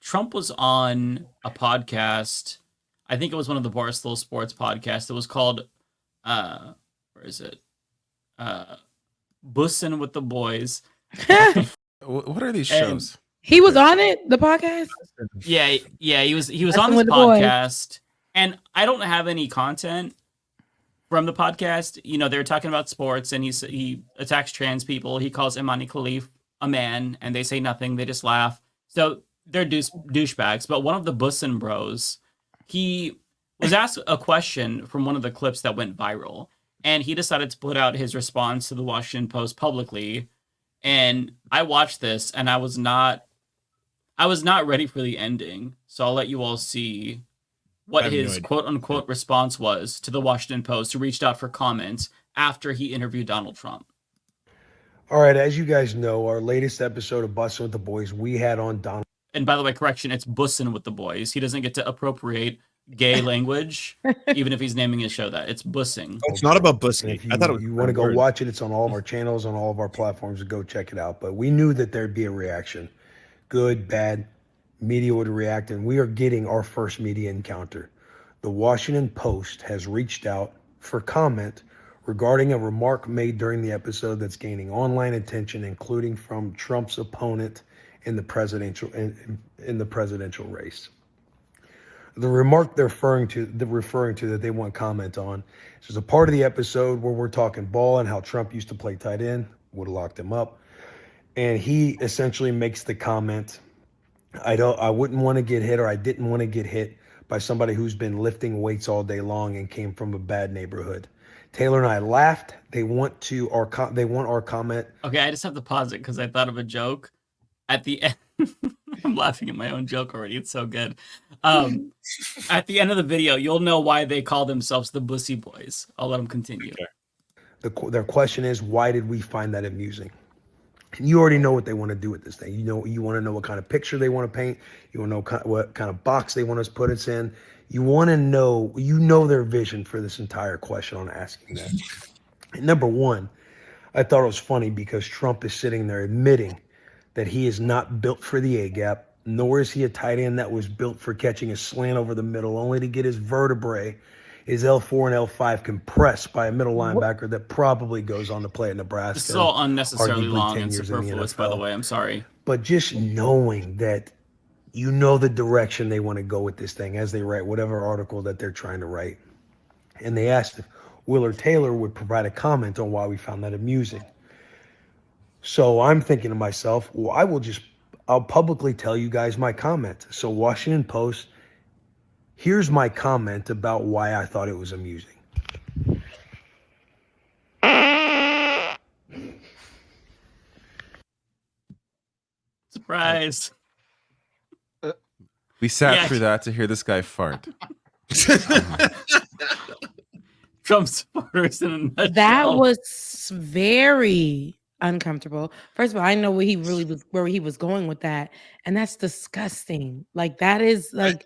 Trump was on a podcast. I think it was one of the Barstool Sports podcasts. It was called, where is it? Bussin' with the Boys. What are these shows? He was on it, the podcast? Yeah, he was on this podcast, and I don't have any content from the podcast. You know, they're talking about sports, and he attacks trans people. He calls Imani Khalif a man, and they say nothing. They just laugh. So they're douchebags. But one of the Bussin' bros, he was asked a question from one of the clips that went viral, and he decided to put out his response to the Washington Post publicly. And I watched this, and I was not ready for the ending. So I'll let you all see what his quote-unquote response was to the Washington Post, who reached out for comments after he interviewed Donald Trump. All right, as you guys know, our latest episode of Bussin' with the Boys, we had on Donald. And by the way, correction, it's Bussin' with the Boys. He doesn't get to appropriate gay language, even if he's naming his show that. It's bussing. It's not about bussing. If you want to go watch it, it's on all of our channels, on all of our platforms, go check it out. But we knew that there'd be a reaction. Good, bad, media would react, and we are getting our first media encounter. The Washington Post has reached out for comment regarding a remark made during the episode that's gaining online attention, including from Trump's opponent in the presidential race. The remark they're referring to that they want comment on is a part of the episode where we're talking ball and how Trump used to play tight end, would have locked him up. And he essentially makes the comment, I wouldn't want to get hit, or I didn't want to get hit by somebody who's been lifting weights all day long and came from a bad neighborhood. Taylor and I laughed. They want our comment. Okay, I just have to pause it because I thought of a joke at the end. I'm laughing at my own joke already. It's so good. At the end of the video, you'll know why they call themselves the Bussy Boys. I'll let them continue. Okay. Their question is, why did we find that amusing? And you already know what they want to do with this thing. You want to know what kind of picture they want to paint. You want to know what kind of box they want us to put us in. You want to know, their vision for this entire question on asking that. And number one, I thought it was funny because Trump is sitting there admitting that he is not built for the A-gap, nor is he a tight end that was built for catching a slant over the middle, only to get his vertebrae, his L4 and L5 compressed by a middle linebacker that probably goes on to play at Nebraska. This is all unnecessarily long and superfluous, by the way. I'm sorry. But just knowing that the direction they want to go with this thing as they write whatever article that they're trying to write. And they asked if Will Taylor would provide a comment on why we found that amusing. So I'm thinking to myself, well, I'll publicly tell you guys my comment. So Washington Post, here's my comment about why I thought it was amusing. Surprise. We sat through that to hear this guy fart. Trump supporters in a nutshell. That was very uncomfortable. First of all, I know where he was going with that, and that's disgusting. Like that is like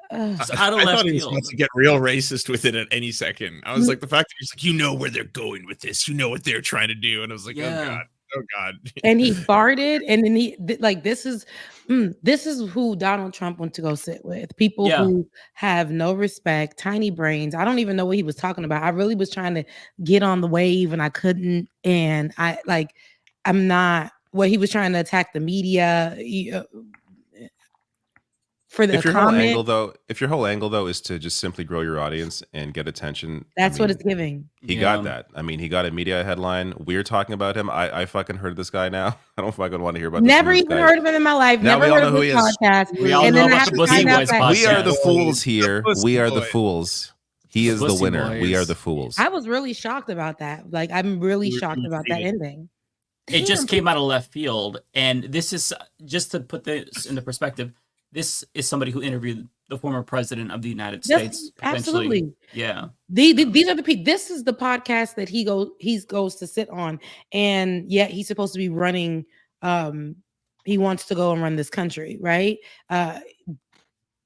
I thought he was about to get real racist with it at any second. I was like, the fact that he's like, where they're going with this, what they're trying to do, and I was like, oh god. And he farted, and then he this is who Donald Trump went to go sit with. People who have no respect, tiny brains. I don't even know what he was talking about. I really was trying to get on the wave and I couldn't. And I'm not what he was trying to attack the media for the comment. If your whole angle though is to just simply grow your audience and get attention, that's what it's giving. He got that. I mean, he got a media headline. We're talking about him. I fucking heard this guy now. I don't fucking want to hear about. Never even heard of him in my life. Now never we all heard know of who he his is. podcast. We all know about the Bussy Boys podcast. We are the fools here. We are the fools. He is the winner. Boys. We are the fools. I was really shocked about that. Like, I'm really shocked about that ending. It just came out of left field, and this is just to put this into perspective. This is somebody who interviewed the former president of the United States. Absolutely. Yeah. These are the people. This is the podcast that he goes to sit on. And yet he's supposed to be running. He wants to go and run this country, right?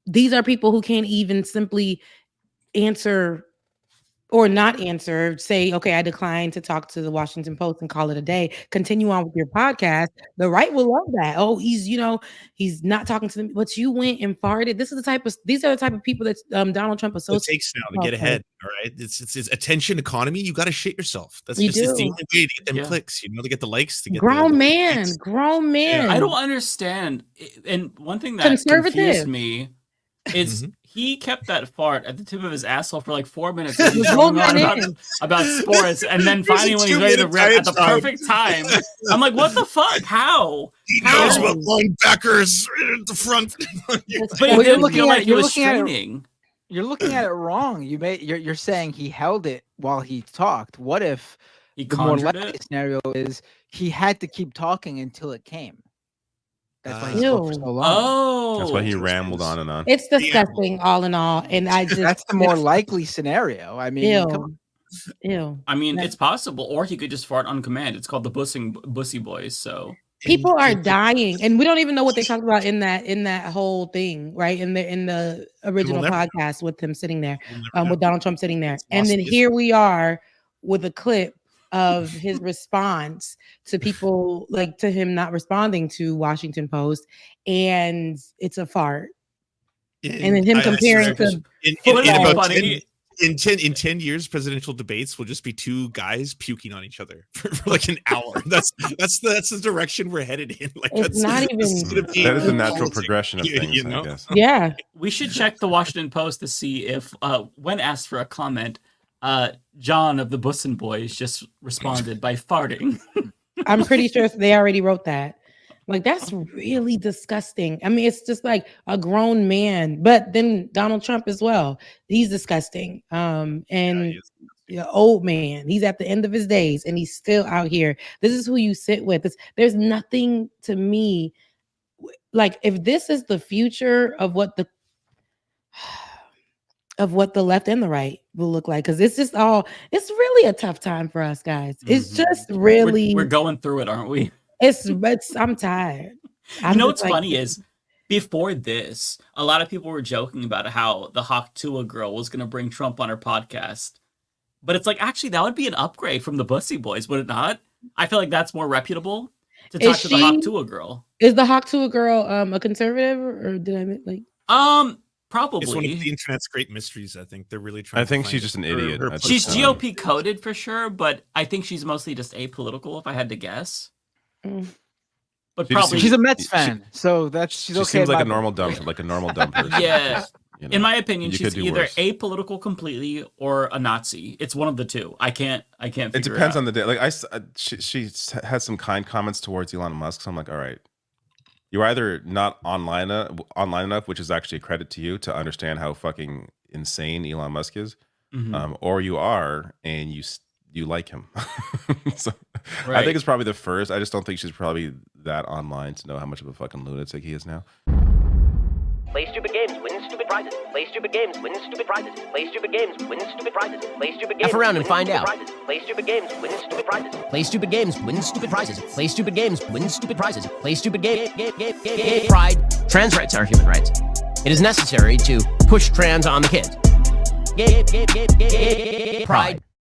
These are people who can't even simply answer or not answer, say, okay, I decline to talk to the Washington Post and call it a day. Continue on with your podcast. The right will love that. Oh, he's not talking to them, but you went and farted. These are the type of people that Donald Trump associates. It takes now to get ahead. All right, it's attention economy. You got to shit yourself. It's the only way to get them clicks. To get the likes. To get grown man. Yeah. I don't understand. And one thing that confused me is he kept that fart at the tip of his asshole for like 4 minutes. He was going on about sports, and then finally, when he's ready to rip at the perfect time, I'm like, "What the fuck? How?" He knows what linebackers at the front. But you're looking at You're looking at it wrong. You're saying he held it while he talked. What if the more likely scenario is he had to keep talking until it came? That's why he spoke for so long. Oh, that's why he rambled on and on. It's disgusting, all in all. And that's the more likely scenario. I mean, ew. I mean, it's possible, or he could just fart on command. It's called the Bussy Boys. So people are dying, and we don't even know what they talked about in that whole thing, right? In the original podcast with him sitting there, with Donald Trump sitting there, and then here we are with a clip of his response to people, like to him not responding to Washington Post, and it's a fart. And then him comparing to in 10 years, presidential debates will just be two guys puking on each other for like an hour. That's the direction we're headed in. Like it's not even that is the natural progression of things, I guess. Yeah. We should check the Washington Post to see if when asked for a comment, John of the Bussy Boys just responded by farting. I'm pretty sure they already wrote that. Like, that's really disgusting. I mean, it's just like a grown man, but then Donald Trump as well. He's disgusting. And old man, he's at the end of his days and he's still out here. This is who you sit with. There's nothing to me. Like, if this is the future of what the left and the right will look like, because it's really a tough time for us, guys. It's just really we're going through it, aren't we? I'm tired. You know what's funny is before this, a lot of people were joking about how the Hawk Tuah girl was going to bring Trump on her podcast. But it's like, actually, that would be an upgrade from the Bussy Boys, would it not? I feel like that's more reputable to talk to the Hawk Tuah girl. Is the Hawk Tuah girl a conservative, or did I like? Probably. It's one of the internet's great mysteries. I think they're really trying. I think she's just an idiot. She's GOP coded for sure, but I think she's mostly just apolitical, if I had to guess. But probably she's a Mets fan, so she's okay. She seems like a normal dumb person. Yeah. In my opinion, she's either apolitical completely or a Nazi. It's one of the two. I can't. It depends on the day. Like she had some kind comments towards Elon Musk. So I'm like, all right, you're either not online enough, which is actually a credit to you to understand how fucking insane Elon Musk is, or you are, and you like him. So right. I think it's probably the first. I just don't think she's probably that online to know how much of a fucking lunatic he is now. Play stupid games, win stupid prizes. Play stupid games, win stupid prizes. Play stupid games, win stupid prizes. Play stupid games. F around and find out. Play stupid games, win stupid prizes. Play stupid games, win stupid prizes. Play stupid games, win stupid prizes. Play stupid game. Pride. Trans rights are human rights. It is necessary to push trans on the kids. Pride.